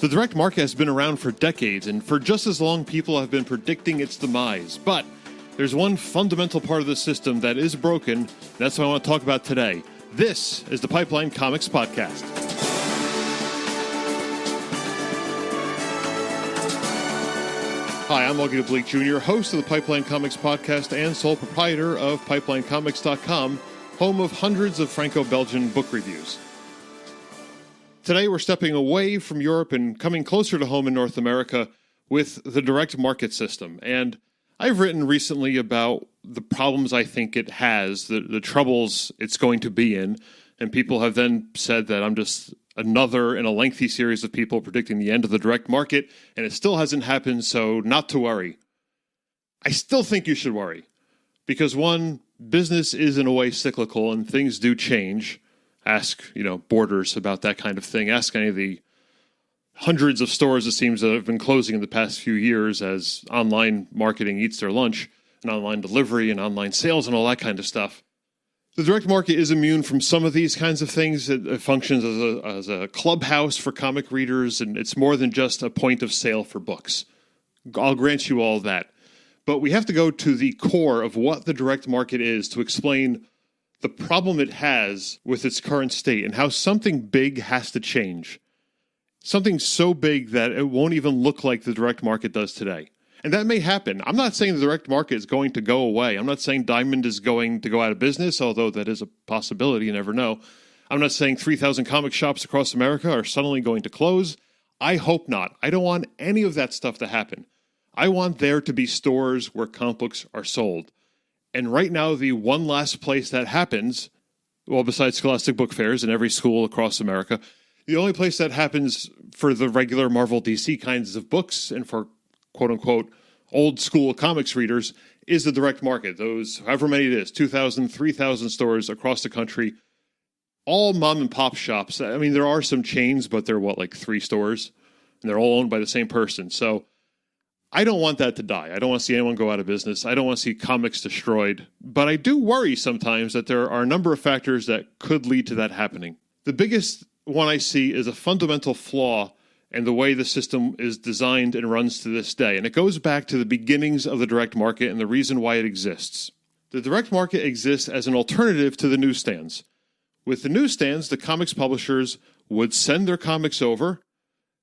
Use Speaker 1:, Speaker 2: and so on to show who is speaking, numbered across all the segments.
Speaker 1: The direct market has been around for decades, and for just as long, people have been predicting its demise. But there's one fundamental part of the system that is broken, and that's what I want to talk about today. This is the Pipeline Comics Podcast. Hi, I'm Augie DeBleek Jr., host of the Pipeline Comics Podcast and sole proprietor of PipelineComics.com, home of hundreds of Franco-Belgian book reviews. Today, we're stepping away from Europe and coming closer to home in North America with the direct market system. And I've written recently about the problems I think it has, the troubles it's going to be in. And people have then said that I'm just another in a lengthy series of people predicting the end of the direct market, and it still hasn't happened, so not to worry. I still think you should worry. Because one, business is in a way cyclical and things do change. Ask, Borders about that kind of thing. Ask any of the hundreds of stores, it seems, that have been closing in the past few years as online marketing eats their lunch, and online delivery and online sales and all that kind of stuff. The direct market is immune from some of these kinds of things. It functions as a clubhouse for comic readers, and it's more than just a point of sale for books. I'll grant you all that. But we have to go to the core of what the direct market is to explain the problem it has with its current state and how something big has to change. Something so big that it won't even look like the direct market does today. And that may happen. I'm not saying the direct market is going to go away. I'm not saying Diamond is going to go out of business, although that is a possibility. You never know. I'm not saying 3,000 comic shops across America are suddenly going to close. I hope not. I don't want any of that stuff to happen. I want there to be stores where comic books are sold. And right now, the one last place that happens, well, besides Scholastic Book Fairs in every school across America, the only place that happens for the regular Marvel DC kinds of books and for quote-unquote old school comics readers is the direct market. Those, however many it is, 2,000, 3,000 stores across the country, all mom and pop shops. I mean, there are some chains, but they're like 3 stores, and they're all owned by the same person. So I don't want that to die. I don't want to see anyone go out of business. I don't want to see comics destroyed. But I do worry sometimes that there are a number of factors that could lead to that happening. The biggest one I see is a fundamental flaw in the way the system is designed and runs to this day. And it goes back to the beginnings of the direct market and the reason why it exists. The direct market exists as an alternative to the newsstands. With the newsstands, the comics publishers would send their comics over.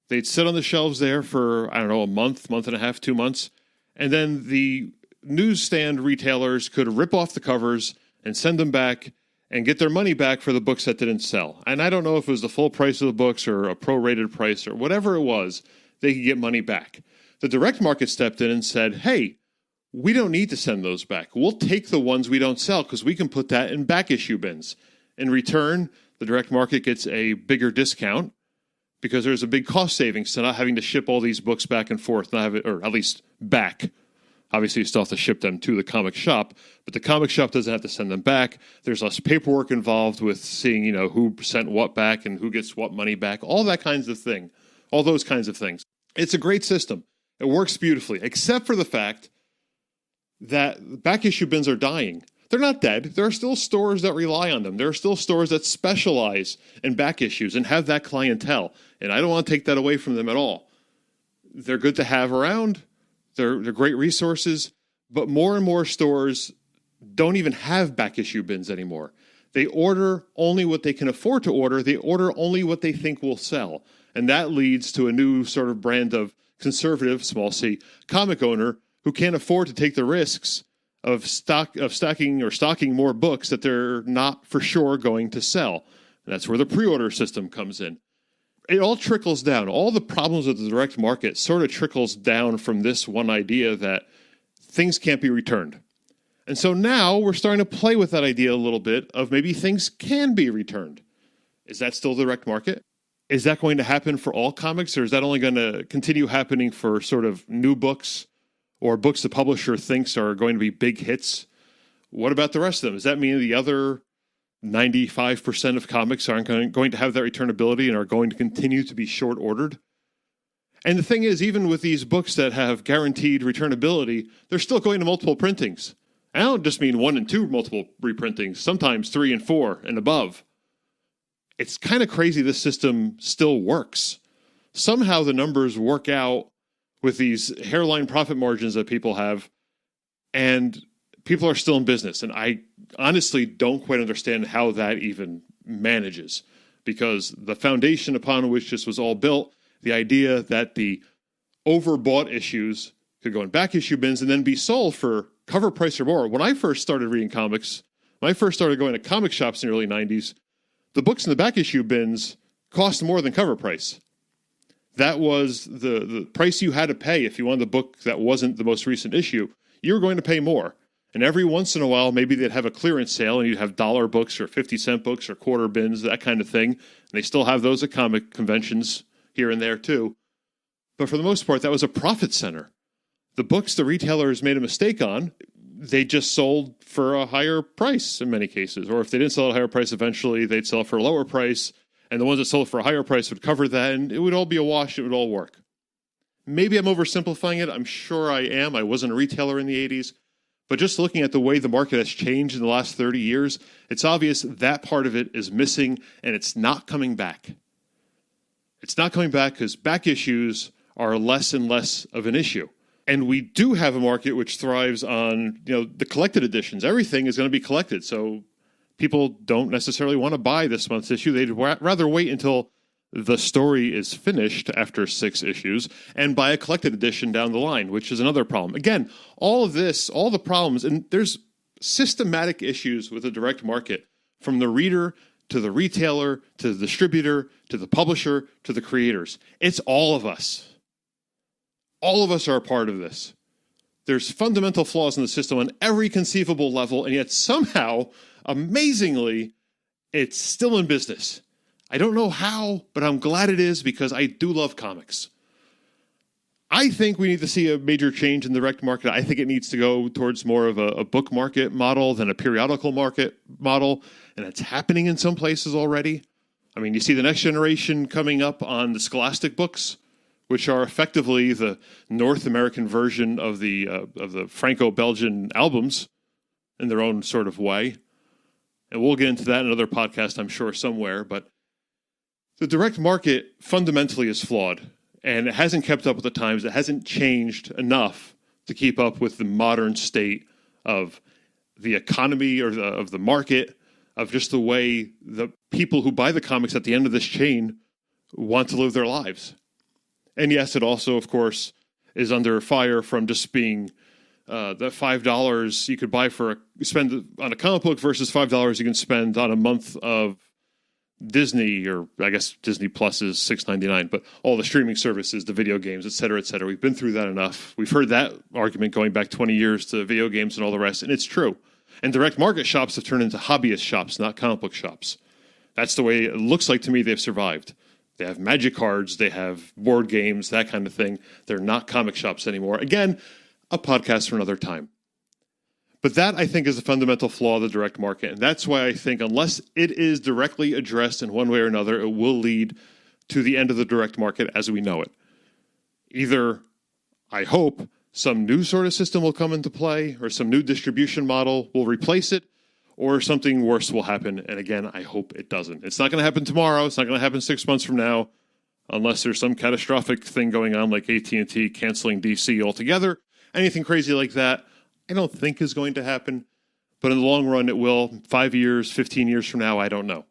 Speaker 1: They'd sit on the shelves there for, a month, month and a half, 2 months. And then the newsstand retailers could rip off the covers and send them back and get their money back for the books that didn't sell. And I don't know if it was the full price of the books or a prorated price or whatever it was, they could get money back. The direct market stepped in and said, hey, we don't need to send those back. We'll take the ones we don't sell because we can put that in back issue bins. In return, the direct market gets a bigger discount because there's a big cost savings to not having to ship all these books back and forth, or at least back. Obviously, you still have to ship them to the comic shop, but the comic shop doesn't have to send them back. There's less paperwork involved with seeing, who sent what back and who gets what money back, all that kinds of thing, all those kinds of things. It's a great system. It works beautifully, except for the fact that back issue bins are dying. They're not dead. There are still stores that rely on them. There are still stores that specialize in back issues and have that clientele. And I don't want to take that away from them at all. They're good to have around. They're great resources. But more and more stores don't even have back issue bins anymore. They order only what they can afford to order. They order only what they think will sell. And that leads to a new sort of brand of conservative, small c, comic owner who can't afford to take the risks of stocking more books that they're not for sure going to sell. And that's where the pre-order system comes in. It all trickles down. All the problems of the direct market sort of trickles down from this one idea that things can't be returned. And so now we're starting to play with that idea a little bit of maybe things can be returned. Is that still the direct market? Is that going to happen for all comics, or is that only going to continue happening for sort of new books or books the publisher thinks are going to be big hits? What about the rest of them? Does that mean the other 95% of comics aren't going to have that returnability and are going to continue to be short-ordered? And the thing is, even with these books that have guaranteed returnability, they're still going to multiple printings. I don't just mean 1 and 2 multiple reprintings, sometimes 3 and 4 and above. It's kind of crazy this system still works. somehow the numbers work out with these hairline profit margins that people have, and people are still in business. And I honestly don't quite understand how that even manages, because the foundation upon which this was all built, the idea that the overbought issues could go in back issue bins and then be sold for cover price or more. When I first started reading comics, when I first started going to comic shops in the early 90s, the books in the back issue bins cost more than cover price. That was the price you had to pay if you wanted the book that wasn't the most recent issue. You were going to pay more. And every once in a while, maybe they'd have a clearance sale and you'd have dollar books or 50-cent books or quarter bins, that kind of thing. And they still have those at comic conventions here and there too. But for the most part, that was a profit center. The books the retailers made a mistake on, they just sold for a higher price in many cases. Or if they didn't sell at a higher price, eventually they'd sell for a lower price. And the ones that sold for a higher price would cover that. And it would all be a wash. It would all work. Maybe I'm oversimplifying it. I'm sure I am. I wasn't a retailer in the 80s. But just looking at the way the market has changed in the last 30 years, it's obvious that part of it is missing and it's not coming back. It's not coming back because back issues are less and less of an issue. And we do have a market which thrives on, the collected editions. Everything is going to be collected. So people don't necessarily want to buy this month's issue. They'd rather wait until the story is finished after 6 issues and buy a collected edition down the line, which is another problem. Again, all of this, all the problems, and there's systematic issues with the direct market, from the reader to the retailer to the distributor to the publisher to the creators. It's all of us. All of us are a part of this. There's fundamental flaws in the system on every conceivable level, and yet somehow, amazingly, it's still in business. I don't know how, but I'm glad it is because I do love comics. I think we need to see a major change in the direct market. I think it needs to go towards more of a book market model than a periodical market model, and it's happening in some places already. I mean, you see the next generation coming up on the Scholastic books, which are effectively the North American version of the Franco-Belgian albums in their own sort of way. And we'll get into that in another podcast, I'm sure, somewhere, but the direct market fundamentally is flawed, and it hasn't kept up with the times. It hasn't changed enough to keep up with the modern state of the economy or of the market, of just the way the people who buy the comics at the end of this chain want to live their lives. And yes, it also, of course, is under fire from just being the $5 you could spend on a comic book versus $5 you can spend on a month of Disney, or I guess Disney Plus is $6.99, but all the streaming services, the video games, et cetera, et cetera. We've been through that enough. We've heard that argument going back 20 years to video games and all the rest, and it's true. And direct market shops have turned into hobbyist shops, not comic book shops. That's the way it looks like to me they've survived. They have magic cards, they have board games, that kind of thing. They're not comic shops anymore. Again, a podcast for another time. But that, I think, is a fundamental flaw of the direct market. And that's why I think unless it is directly addressed in one way or another, it will lead to the end of the direct market as we know it. Either, I hope, some new sort of system will come into play, or some new distribution model will replace it, or something worse will happen. And again, I hope it doesn't. It's not going to happen tomorrow. It's not going to happen 6 months from now, unless there's some catastrophic thing going on like AT&T canceling DC altogether. Anything crazy like that, I don't think is going to happen, but in the long run, it will. 5 years, 15 years from now, I don't know.